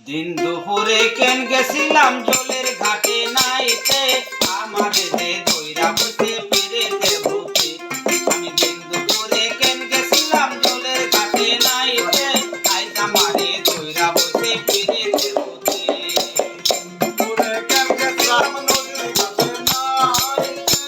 দিন দুপুরে কেন গেছিলাম জলের ঘাটে নাইতে আমার যে দইরা বসে পেরেতে ভূতে। আমি দিন দুপুরে কেন গেছিলাম জলের ঘাটে নাইতে আইজ আমারে দইরা বসে পেরেতে ভূতে। দুপুরে কেন গেছিলাম নদীর ঘাটে নাইতে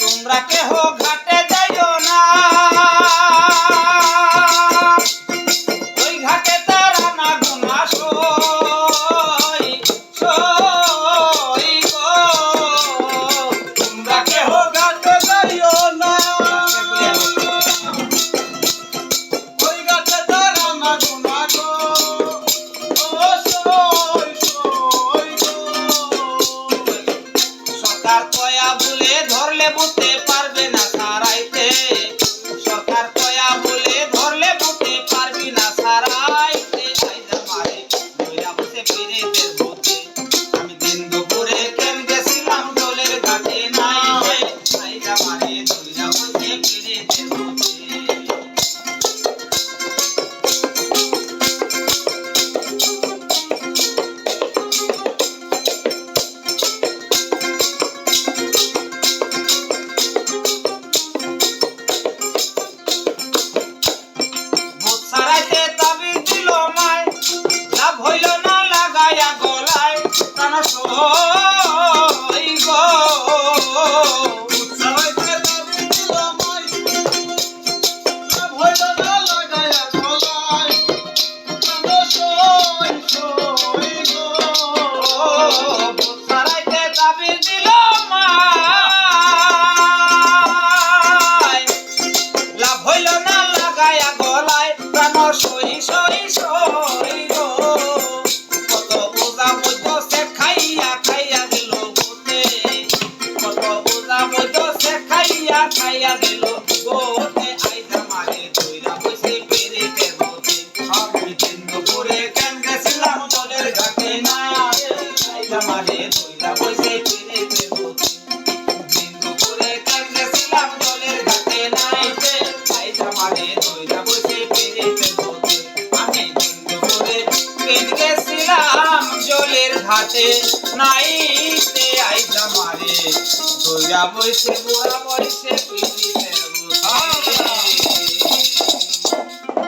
তোমরা কেহ ঘাটে যাইও না, ওই ঘাটে তারা না গুনা সই সই গো। তোমরা কেহ ঘাটে যাইও না, ওই ঘাটে তারা না গুনা গো। ও সই সই গো। সরকার কয়া বলে ধরলে বুঝতে পারবে না সারাইতে। সরকার কয়া বলে ধরলে বুঝতে পারবি না সারাইতে। আইজ আমারে দইরা বসে পেরেতে ভূতে। আমি দিন দুপুরে কেন গেছিলাম জলের ঘাটে নাইতে আইজ আমারে দইরা বসে পেরেতে ভূতে। ভূত সারাইতে তাবিজ দিল মায়, লাভ হইল না লাগায়া গলায় প্রাণ সই গো। সারাইতে দাবি দিল মাই, লাভ হইল না লাগায়া গলায়। প্রাণ সই সই গো। ভূত সারাইতে তাবিজ দিল মায়, লাভ হইল না লাগায়া গলায় প্রাণ সই সই সই গো। কত বোঝা বৈদ্য সে খাইয়া খাইয়া গেল গোতে। কত বোঝা বৈদ্য সে খাইয়া খাইয়া গেল গোতে। আইজ আমারে দইরা বসে পেরেতে ভূতে। আমি দিন দুপুরে কেন গেছিলাম জলের ঘাটে নাইতে আইজ আমারে দইরা বসে পেরেতে ভূতে। দিন দুপুরে কেন গেছিলাম জলের ঘাটে নাইতে আইজ আমারে দইরা বসে পেরেতে ভূতে। আমি দিন দুপুরে কেন গেছিলাম জলের ঘাটে নাইতে আইজ আমারে দইরা বসে বুড়া বসে পেরেতে